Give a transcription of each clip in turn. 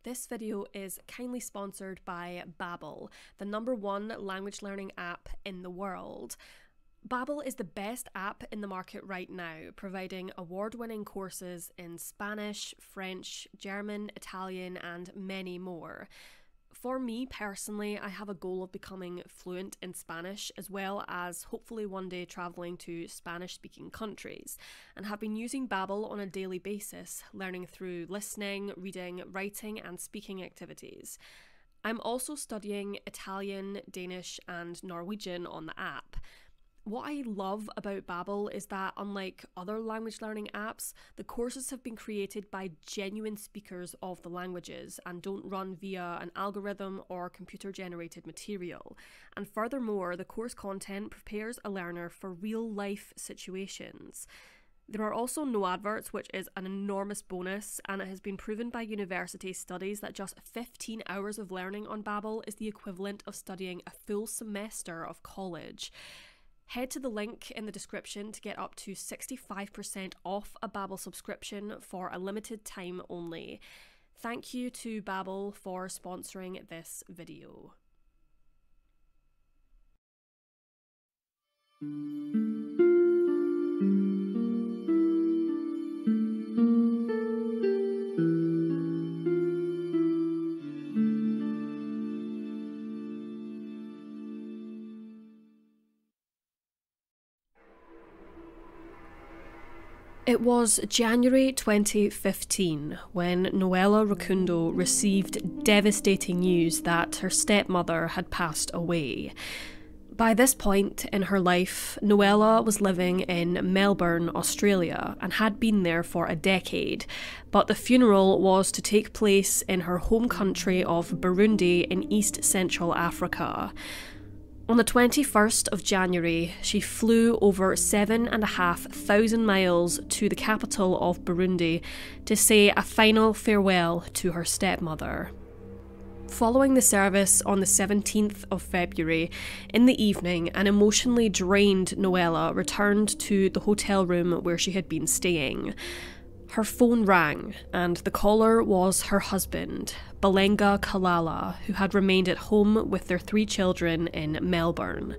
This video is kindly sponsored by Babbel, the #1 language learning app in the world. Babbel is the best app in the market right now, providing award-winning courses in Spanish, French, German, Italian, and many more. For me personally, I have a goal of becoming fluent in Spanish, as well as hopefully one day travelling to Spanish-speaking countries, and have been using Babbel on a daily basis, learning through listening, reading, writing, and speaking activities. I'm also studying Italian, Danish, and Norwegian on the app. What I love about Babbel is that, unlike other language learning apps, the courses have been created by genuine speakers of the languages and don't run via an algorithm or computer-generated material. And furthermore, the course content prepares a learner for real-life situations. There are also no adverts, which is an enormous bonus, and it has been proven by university studies that just 15 hours of learning on Babbel is the equivalent of studying a full semester of college. Head to the link in the description to get up to 65% off a Babbel subscription for a limited time only. Thank you to Babbel for sponsoring this video. It was January 2015 when Noela Rukundo received devastating news that her stepmother had passed away. By this point in her life, Noela was living in Melbourne, Australia, and had been there for a decade, but the funeral was to take place in her home country of Burundi in East Central Africa. On the 21st of January, she flew over 7,500 miles to the capital of Burundi to say a final farewell to her stepmother. Following the service on the 17th of February, in the evening, an emotionally drained Noela returned to the hotel room where she had been staying. Her phone rang, and the caller was her husband, Balenga Kalala, who had remained at home with their 3 children in Melbourne.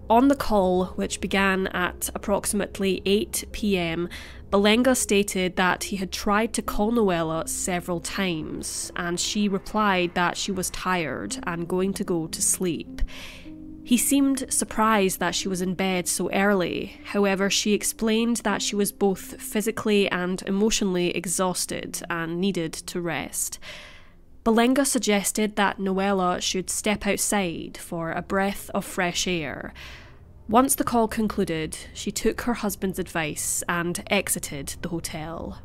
On the call, which began at approximately 8 p.m, Balenga stated that he had tried to call Noela several times, and she replied that she was tired and going to go to sleep. He seemed surprised that she was in bed so early. However, she explained that she was both physically and emotionally exhausted and needed to rest. Balenga suggested that Noela should step outside for a breath of fresh air. Once the call concluded, she took her husband's advice and exited the hotel.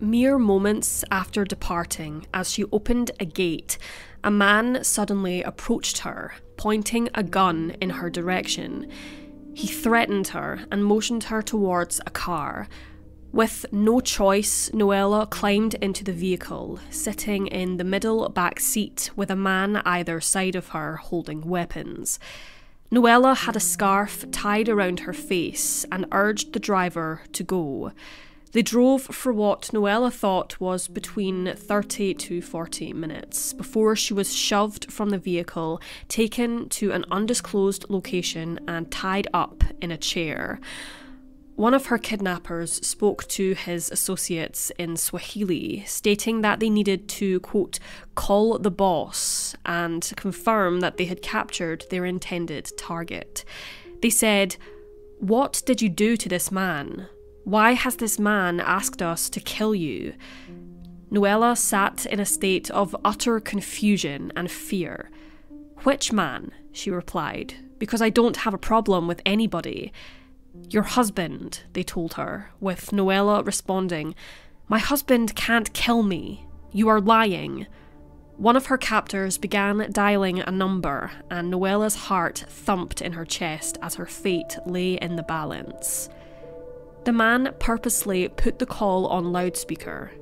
Mere moments after departing, as she opened a gate, a man suddenly approached her, pointing a gun in her direction. He threatened her and motioned her towards a car. With no choice, Noela climbed into the vehicle, sitting in the middle back seat with a man either side of her holding weapons. Noela had a scarf tied around her face and urged the driver to go. They drove for what Noela thought was between 30 to 40 minutes before she was shoved from the vehicle, taken to an undisclosed location and tied up in a chair. One of her kidnappers spoke to his associates in Swahili, stating that they needed to, quote, call the boss and confirm that they had captured their intended target. They said, "What did you do to this man? Why has this man asked us to kill you?" Noela sat in a state of utter confusion and fear. "Which man?" she replied, "because I don't have a problem with anybody." "Your husband," they told her, with Noela responding, "My husband can't kill me. You are lying." One of her captors began dialing a number, and Noela's heart thumped in her chest as her fate lay in the balance. The man purposely put the call on loudspeaker.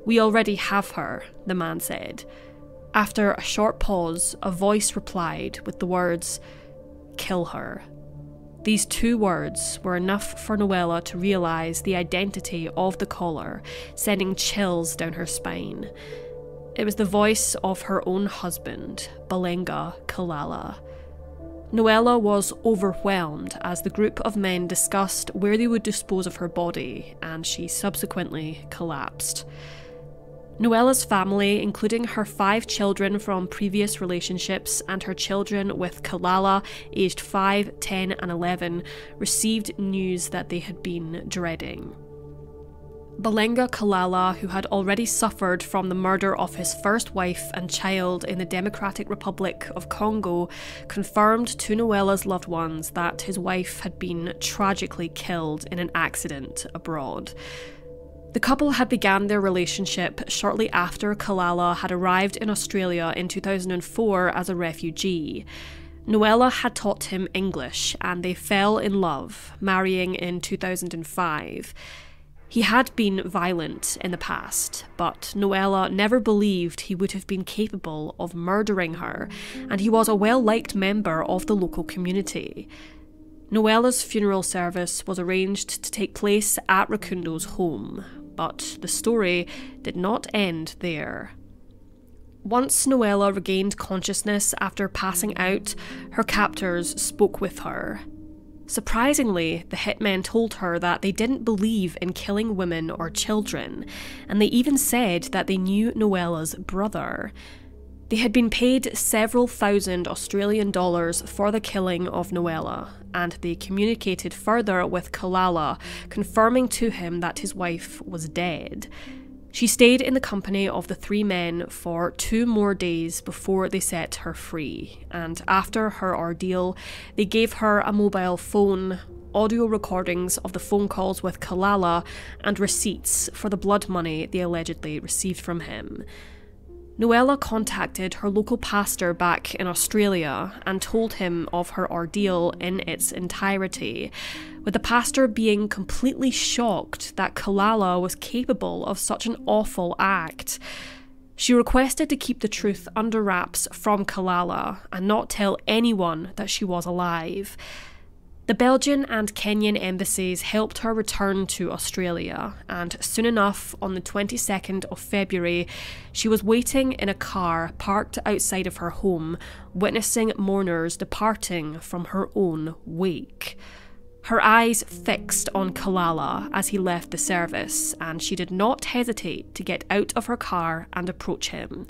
"We already have her," the man said. After a short pause, a voice replied with the words, "Kill her." These 2 words were enough for Noela to realise the identity of the caller, sending chills down her spine. It was the voice of her own husband, Balenga Kalala. Noela was overwhelmed as the group of men discussed where they would dispose of her body, and she subsequently collapsed. Noela's family, including her 5 children from previous relationships and her children with Kalala, aged 5, 10 and 11, received news that they had been dreading. Balenga Kalala, who had already suffered from the murder of his first wife and child in the Democratic Republic of Congo, confirmed to Noela's loved ones that his wife had been tragically killed in an accident abroad. The couple had begun their relationship shortly after Kalala had arrived in Australia in 2004 as a refugee. Noela had taught him English and they fell in love, marrying in 2005. He had been violent in the past, but Noela never believed he would have been capable of murdering her, and he was a well-liked member of the local community. Noela's funeral service was arranged to take place at Rukundo's home, but the story did not end there. Once Noela regained consciousness after passing out, her captors spoke with her. Surprisingly, the hitmen told her that they didn't believe in killing women or children, and they even said that they knew Noela's brother. They had been paid several thousand Australian dollars for the killing of Noela, and they communicated further with Kalala, confirming to him that his wife was dead. She stayed in the company of the 3 men for 2 more days before they set her free, and after her ordeal, they gave her a mobile phone, audio recordings of the phone calls with Kalala, and receipts for the blood money they allegedly received from him. Noela contacted her local pastor back in Australia and told him of her ordeal in its entirety, with the pastor being completely shocked that Kalala was capable of such an awful act. She requested to keep the truth under wraps from Kalala and not tell anyone that she was alive. The Belgian and Kenyan embassies helped her return to Australia, and soon enough, on the 22nd of February, she was waiting in a car parked outside of her home, witnessing mourners departing from her own wake. Her eyes fixed on Kalala as he left the service, and she did not hesitate to get out of her car and approach him.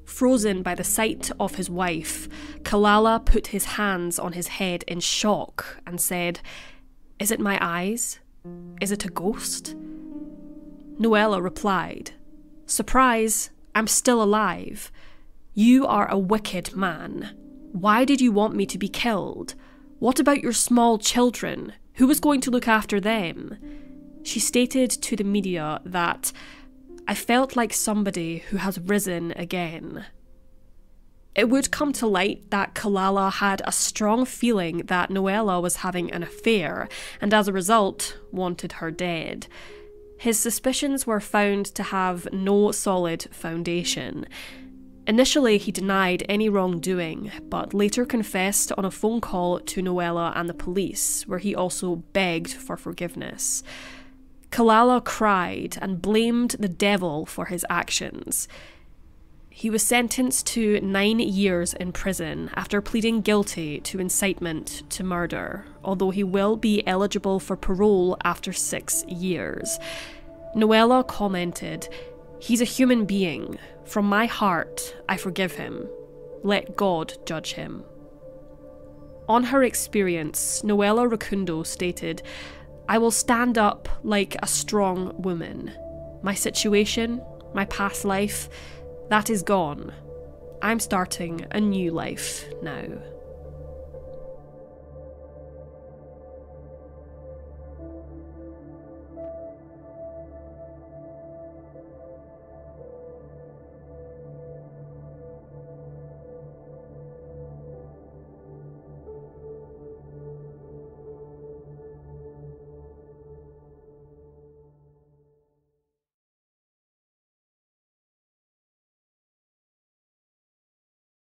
Frozen by the sight of his wife, Kalala put his hands on his head in shock and said, "Is it my eyes? Is it a ghost?" Noela replied, "Surprise, I'm still alive. You are a wicked man. Why did you want me to be killed? What about your small children? Who was going to look after them?" She stated to the media that, "I felt like somebody who has risen again." It would come to light that Kalala had a strong feeling that Noela was having an affair, and as a result, wanted her dead. His suspicions were found to have no solid foundation. Initially, he denied any wrongdoing, but later confessed on a phone call to Noela and the police, where he also begged for forgiveness. Kalala cried and blamed the devil for his actions. He was sentenced to 9 years in prison after pleading guilty to incitement to murder, although he will be eligible for parole after 6 years. Noela commented, "He's a human being. From my heart, I forgive him. Let God judge him." On her experience, Noela Rukundo stated, "I will stand up like a strong woman. My situation, my past life, that is gone. I'm starting a new life now."